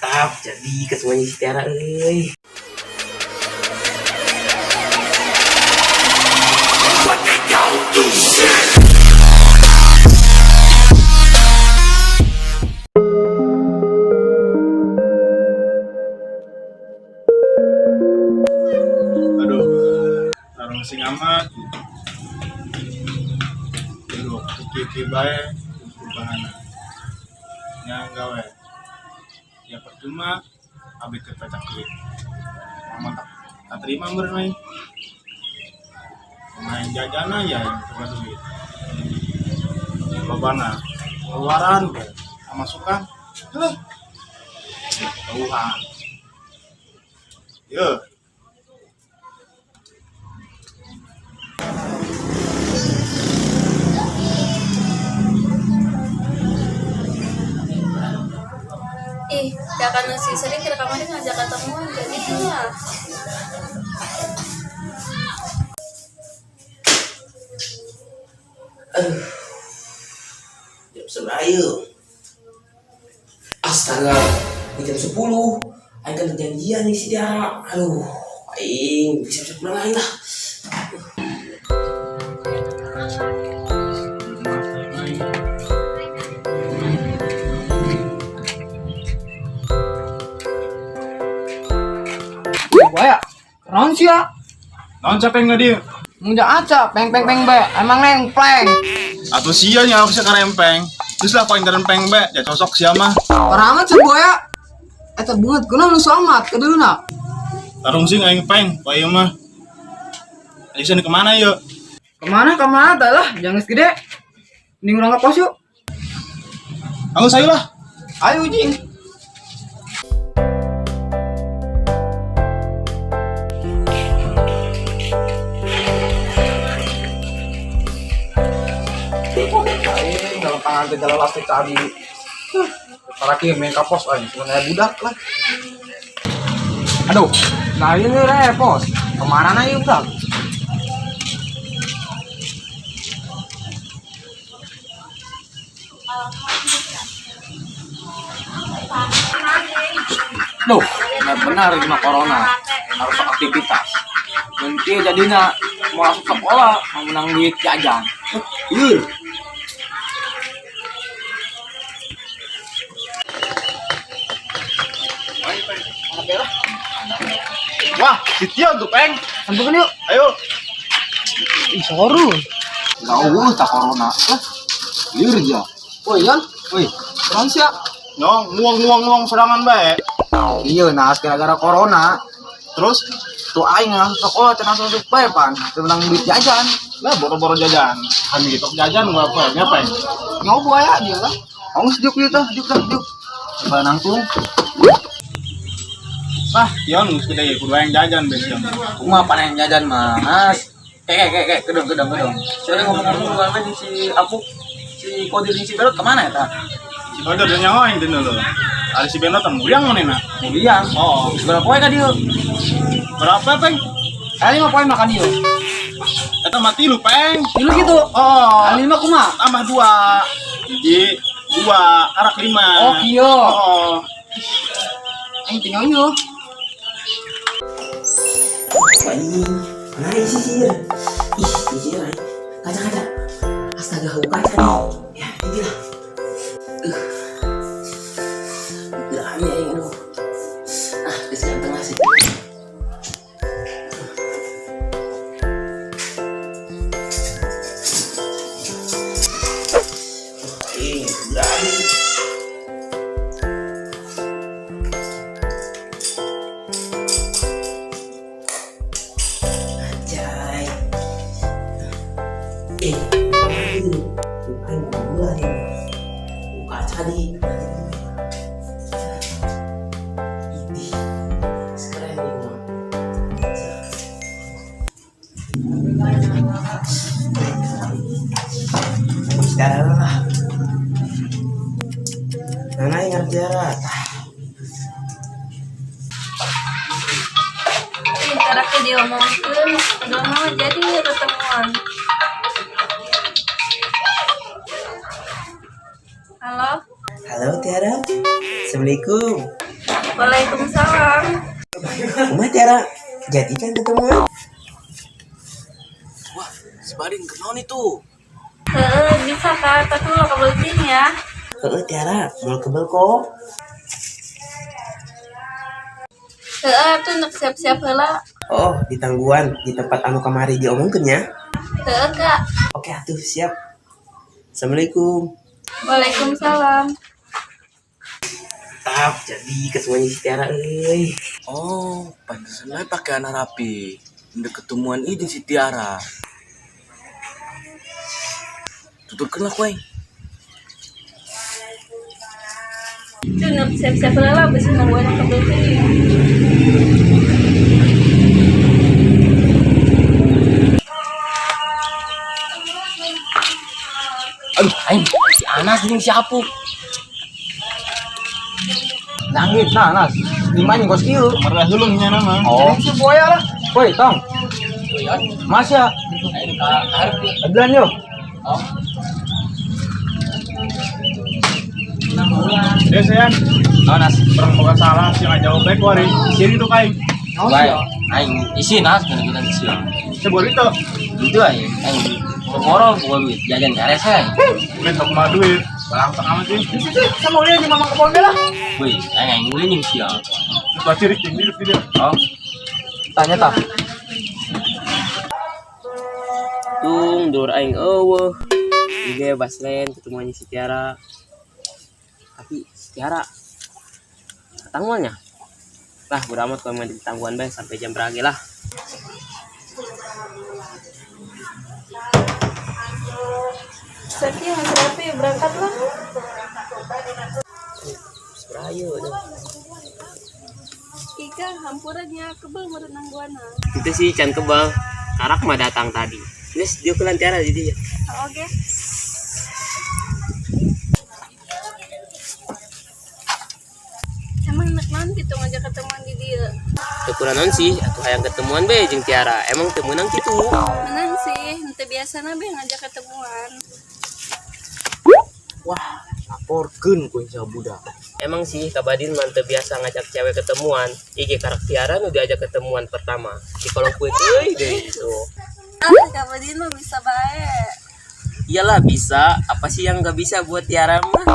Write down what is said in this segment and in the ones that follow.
mantap jadi kesemuanya si Tiara euy. Aduh, tarung sing amat. Aduh, kiki bae perubahan. Nya gawe. Ya percuma abis terpecah duit. Mantap. Tak terima bermain. Main jajan aja yang coba duit. Lobana, pengeluaran, masukan. Tuhan. Yo. Jangan si sering kira kemarin ngajak ketemuan jadi ya. Jam 11. Astaga, ini jam 10. Aing kan janjian nih si Tiara. Aduh, aing bisa pulang lagi lah. Wah, naon sih ya? Naon capek nggak dia? Nggak aca, peng be, emang neng pleng. Atau sianya aku sekarang rempeng. Terus lah poin rempeng be, ya cocok siapa? Parah amat sih boya. Eta bunget kuna nu amat keduluna. Tarung sing aing peng, poin mah. Ayo sini kemana yuk? Kemana dah lah, jangan segede. Ning urang ke pos yuk. Aku sayo lah. Ayo jing. Dalam tangan ke jalan lastik tadi. Para kia main kapos aja, sebenarnya budak lah. Aduh, nah ini repot. Kemana nih budak? Duh, benar cuma corona harus aktivitas. Nanti jadinya mau masuk sekolah mau menang duit jajan. Iya. Wah, Sitio tuh peng. Tentukan yuk. Ayo. Ih, soru. Enggak tak corona. Liur aja. Woi, Yan. Woi, keren sih ya. Nyong, nguang serangan bae. Iya, nah gara-gara corona. Terus Tuh aing langsung sekolah tenang masuk bae pan. Menang duit jajan. lah boro-boro jajan. Kan gitu jajan gua apa? Ngapain? Nyoba ya dia lah. Kamu sejuk itu, sejuk. Banang tuh. Wah, Yon, sudah ya kudu yang jajan besok. Cuma panen jajan mas. Kedong. Soalnya ngomong-ngomong sama di si Apu, si Kodir si Berot kemana ya ta? Si Kodir udah nyawain tuh dulu. Ada si Berot muriang mana nak? Muriang. Oh, Berapa poin kan dia? berapa peng? Kali 5 poin makan dia. Eta mati lu peng. Dulu gitu. Oh, Kali 5 kumaha? tambah 2. Jadi 2 arak 5. Oh, kieu. Oh. Aing tinggal yuk. Apa ini? Mana ini sisir? Ih, sisir ay. Kaca. Astaga, kaca nih. Ya, ini lah. Gerahnya ini aduh. Kesian tengah sih. Berani. Anjay. Bukan gua nih. Buka tadi. Ini sekarang ini mah. Sekarang lah. Mana yang jarak? Karakter dia omongkeun, udah mau jadi ketemuan. Halo? Halo Tiara. Assalamualaikum. Waalaikumsalam. Rumah Tiara, jadi kan ketemuan? Wah, si Badin kenal itu. Bisa kak, tapi lo kebelutin ya. Tiara, mau kebel kok. Tuh nak siap-siap heula. Oh, di tangguan, di tempat anu kamari diomongkeun ya. Kak. Oke, atuh siap. Assalamualaikum. Waalaikumsalam. Tap, jadi kesemuanya si Tiara euy. Oh, pantesan lah pakai anak rapi. Udah ketemuan ini si Tiara. Tutupkan lah kue. Tuh nak siap-siap heula bisa nungguin yang kebelutin ya. Aduh, aing si Anas ini siapa? Langit, nah Anas. Di mana kos kieu? Pernah dulu nya nama. Oh, si Boya lah. Woi, Tong. Mas ya. Adulan yo. Oh. Ya sayang, Anas. perang bukan salah sih nggak jauh baik wari. Sini tuh kain. Baik, aing isi Nas kita isi. Sebor itu, Itu aja, aing moro gua duit jajan kares aja. main tak mau duit, barang tak amat sih. Sama lihat di mama kebon lah. Woi, aing mulai nih sih. Terus cirik tinggi di video. Oh. Tanya tak. Tung, dur aing eueuh. Ieu baslen ketemuannya si Tiara. Tapi si Tiara tangguannya. Lah, bodo amat kalau main di tangguan bae sampai jam berapa lah. Tapi masih rapi berangkat lah. Serayu tuh. Ika hampurannya kebal merenang guana. Itu sih can kebal. Karak mah datang tadi. Terus dia kelan Tiara jadi ya. Oke. Emang enak nanti tuh ngajak ketemuan di dia. Kekuranan sih, atuh hayang ketemuan be jeung Tiara. Emang teu meunang kitu. Menang sih, nanti biasa nabe ngajak ketemuan. Wah, laporkeun ku insya budak. Emang sih Kabadin mah teu biasa ngajak cewek ketemuan. Iki karak Tiara nu diajak ketemuan pertama. Di kolong kuit euy deui itu. Kak Badin mah bisa baik. Iyalah bisa, apa sih yang nggak bisa buat Tiara mah?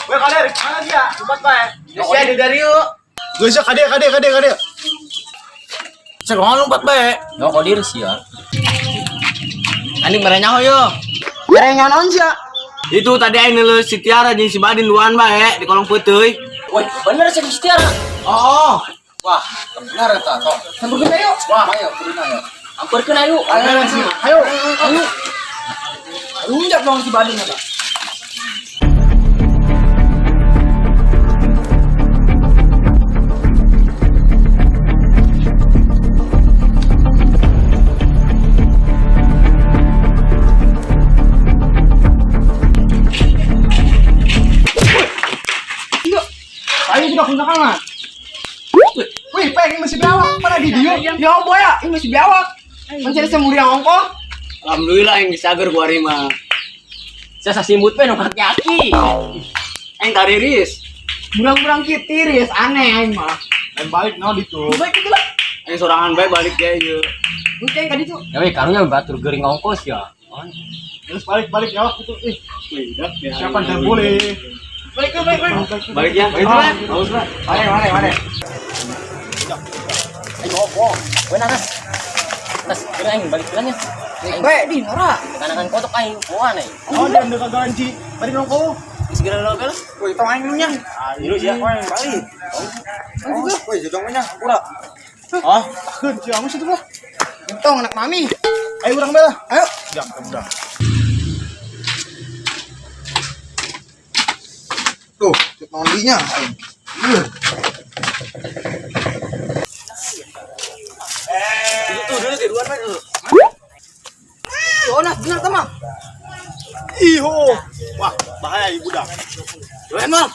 Weh kader, mana dia? Cepat bae. Si ada dari yuk. Gue sih kader. Saya ngomong lompat bae. Yo kok diri sih ya. Ani merenya yo. Merenya naon sih? Itu tadi aing lu si Tiara jeung si Badin duaan bae di kolong puteuy. Woi, bener sih si Tiara. Oh. Wah, benar eta tok. Sampeurkeun ayo. Wah, ayo kudu ayo. Amperkeun ayo. Ayo. Lunjak dong si Badin eta. Ayo sudah punya kangen. Wih, pengen masih biawak. Mana di dia? Ya boy ya, ini masih biawak. Mencari semuri yang ongko. Alhamdulillah yang disager gua mah. Saya sasimbut pe nu kaki. Aing tariris. Murang-murang kieu tiris, aneh aing mah. Dan balik no itu. Baik itu lah. Aing sorangan bae balik ge ieu. Buceng ka ditu. Ya we karunya batur geuring ongkos ya. Terus balik ya itu. Siapa yang boleh? Baik. Balik ya. Itu lah. Bagus lah. Mare. Ayo opo. We naras. Tas kira aing balik pulang ya. Baik di Nora. Kanakan kotok aing poan aing. Oh, dia udah garansi. Balik dong kau. Segera lo kan. Woi, tong aing nya. Ayo ya, balik. Woi, jodongnya pura. Ah, takut sih kamu situ lah. Tong anak mami. Ayo urang bela. Ayo. Ya, udah. Tuh, mandinya. Itu dulu di luar dulu. Yona, bener teman. Iho. Wah, bahaya ibu dah. Doain mal.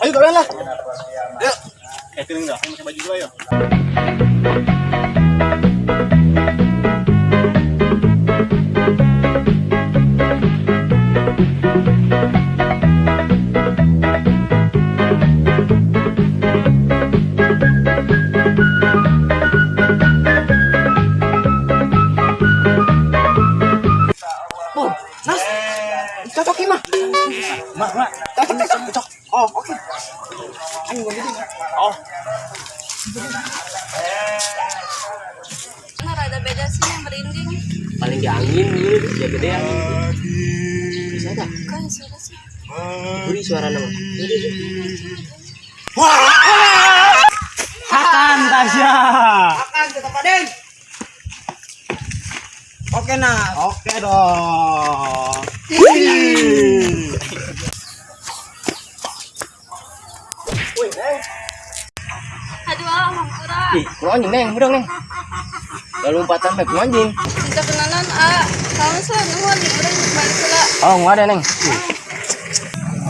Ayo kalian lah. Ayo. Catering dah, pakai baju dulu ayo. Mak. Cok. Oh, oke. Ayo gua gitu. Oh. Nah, rada beda sih yang merinding. Paling di angin gitu, ya gede angin. Bisa tak? Kan suara sih. Buri suara nama. Makan Tasya. Makan tetap Paden. Oke Nas. Oke dong. Aduh, hampura. Ih, kurang anjing neng, udah neng. Lalu lompatan baik anjing. Minta kenalan, kamu selalu nuhun, liburan balik pula. Oh, nggak ada neng.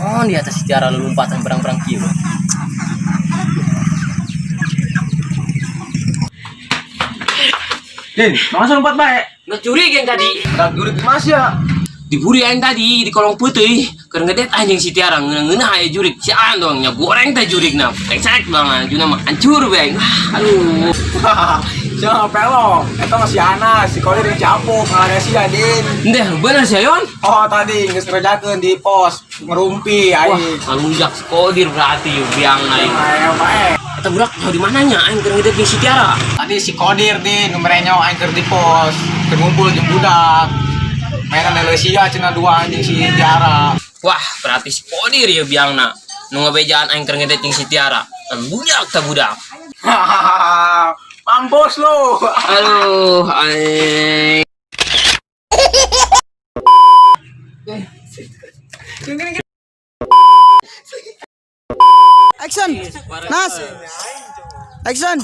Oh, di atas tiara lompatan berang-berang kieu. Din, langsung lompat baik. Nggak curi yang tadi. Udah jurit mas ya. Diburi yang tadi di kolong putih. Karena ngedet anjing si tiara ngena aya jurik. Si andong nya goreng teh jurik na. Cek banget, juna mah hancur beng. Aduh. Jangan pelong. Itu masih anak. Si Kodir dicapuk. Nggak ada sih Din. Ndeh, bener sih Yon. Oh tadi ngekerjakan di pos ngerumpi Wah, aing. kalau jak kodir berarti biang aing. Ayo baik. Kita budak di mananya aing keur ngedek si tiara. Tadi si Kodir Din ngemerenyo aing keur di pos. Terkumpul jeung budak. Mainan Malaysia cina dua anjing si Tiara. Wah, berarti si kodir ya biangna. Nu ngabejaan aing keur ngedek si tiara. Budak ta budak. Hahaha. Mampus lu. Aduh, aing. Action. Nas. Action.